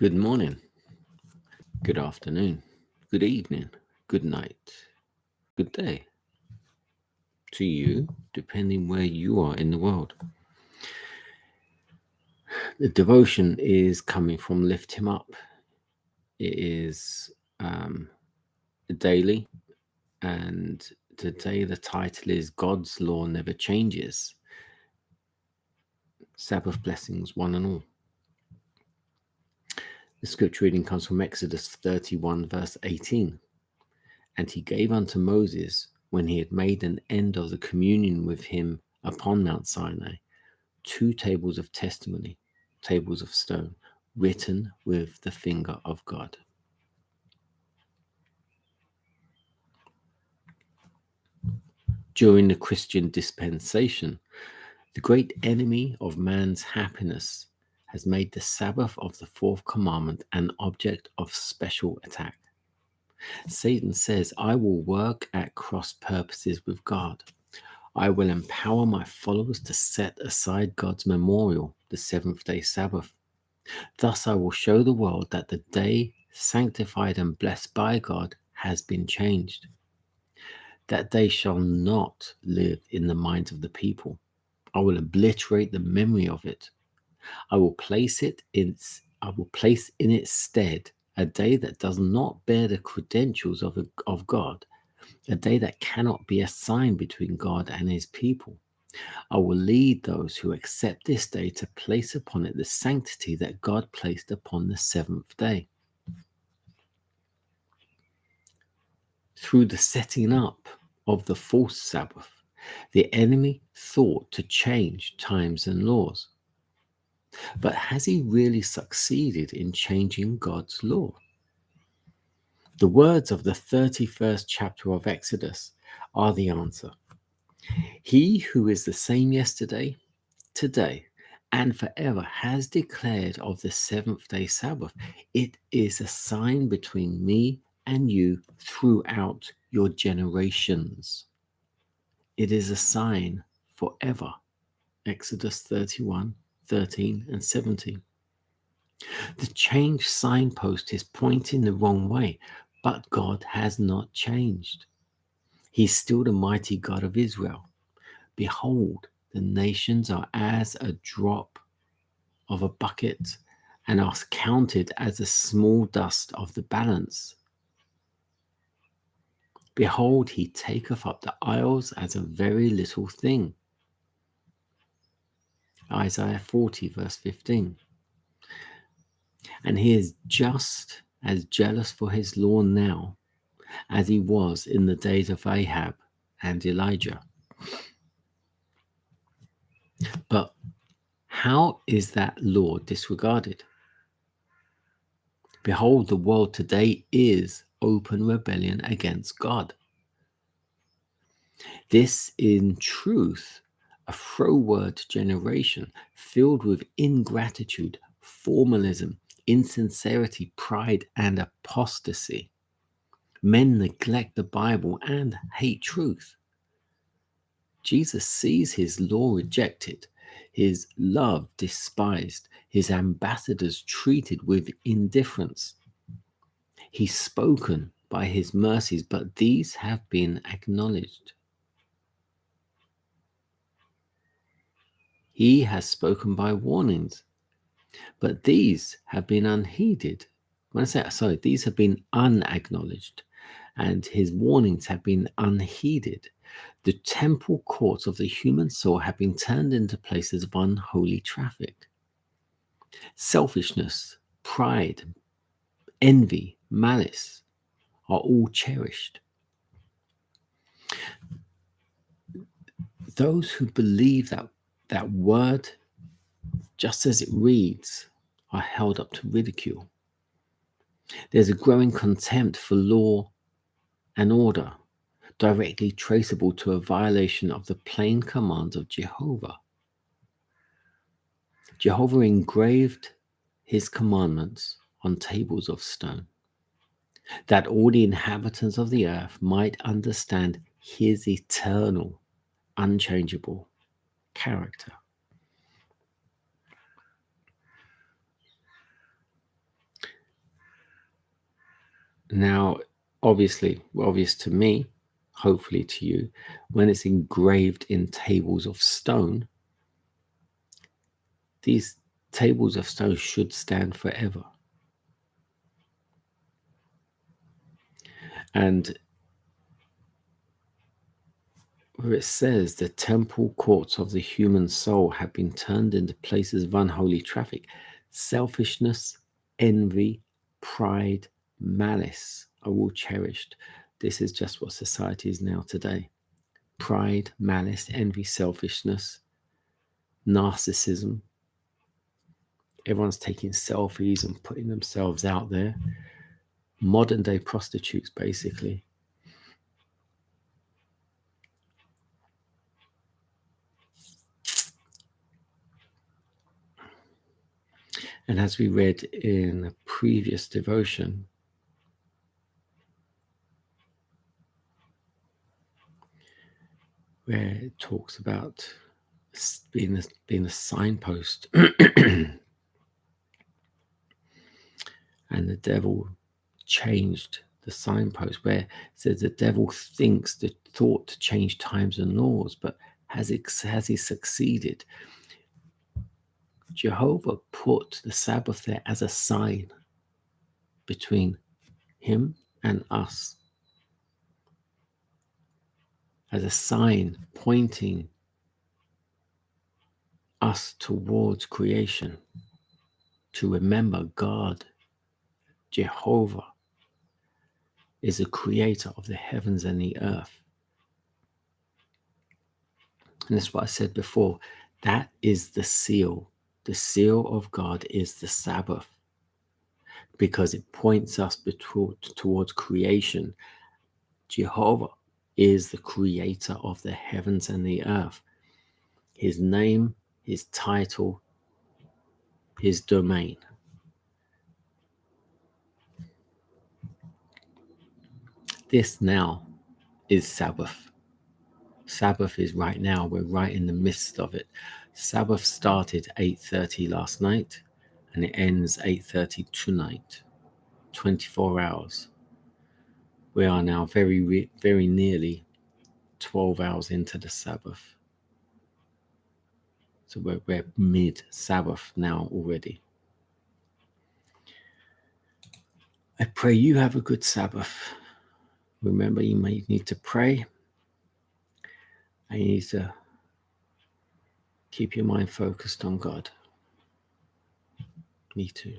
Good morning, good afternoon, good evening, good night, good day to you, depending where you are in the world. The devotion is coming from Lift Him Up. It is daily, and today the title is God's Law Never Changes. Sabbath blessings, one and all. The scripture reading comes from Exodus 31, verse 18. And he gave unto Moses, when he had made an end of the communion with him upon Mount Sinai, 2 tables of testimony, tables of stone, written with the finger of God. During the Christian dispensation, the great enemy of man's happiness has made the Sabbath of the 4th commandment an object of special attack. Satan says, I will work at cross purposes with God. I will empower my followers to set aside God's memorial, the 7th-day Sabbath. Thus I will show the world that the day sanctified and blessed by God has been changed. That day shall not live in the minds of the people. I will obliterate the memory of it. I will place in its stead a day that does not bear the credentials of God, a day that cannot be a sign between God and his people. I will lead those who accept this day to place upon it the sanctity that God placed upon the 7th day. Through the setting up of the false Sabbath, the enemy thought to change times and laws. But has he really succeeded in changing God's law? The words of the 31st chapter of Exodus are the answer. He who is the same yesterday, today, and forever has declared of the 7th-day Sabbath. It is a sign between me and you throughout your generations. It is a sign forever. Exodus 31, 13 and 17. The changed signpost is pointing the wrong way, but God has not changed. He's still the mighty God of Israel. Behold, the nations are as a drop of a bucket and are counted as a small dust of the balance. Behold, he taketh up the isles as a very little thing. Isaiah 40, verse 15. And he is just as jealous for his law now as he was in the days of Ahab and Elijah. But how is that law disregarded? Behold, the world today is open rebellion against God. This, in truth, a froward generation filled with ingratitude, formalism, insincerity, pride, and apostasy. Men neglect the Bible and hate truth. Jesus sees his law rejected, his love despised, his ambassadors treated with indifference. He's spoken by his mercies, but these have been acknowledged. He has spoken by warnings, but these have been unheeded. These have been unacknowledged, and his warnings have been unheeded. The temple courts of the human soul have been turned into places of unholy traffic. Selfishness, pride, envy, malice are all cherished. Those who believe that word, just as it reads, are held up to ridicule. There's a growing contempt for law and order, directly traceable to a violation of the plain commands of Jehovah. Jehovah engraved his commandments on tables of stone, that all the inhabitants of the earth might understand his eternal, unchangeable character. Now, obvious to me, hopefully to you, when it's engraved in tables of stone, these tables of stone should stand forever. And where it says the temple courts of the human soul have been turned into places of unholy traffic, selfishness, envy, pride, malice are all cherished. This is just what society is now today. Pride, malice, envy, selfishness, narcissism. Everyone's taking selfies and putting themselves out there. Modern day prostitutes, basically. And as we read in a previous devotion, where it talks about being a signpost, and the devil changed the signpost, where it says the devil thinks the thought to change times and laws, but has he succeeded? Jehovah put the Sabbath there as a sign between him and us, as a sign pointing us towards creation, to remember God, Jehovah, is the creator of the heavens and the earth. And that's what I said before. That is the seal. The seal of God is the Sabbath, because it points us towards creation. Jehovah is the creator of the heavens and the earth. His name, his title, his domain. This now is Sabbath. Sabbath is right now. We're right in the midst of it. Sabbath started 8:30 last night and it ends 8:30 tonight. 24 hours. We are now very nearly 12 hours into the Sabbath. So we're mid-Sabbath now already. I pray you have a good Sabbath. Remember, you may need to pray. And you need to keep your mind focused on God. Me too.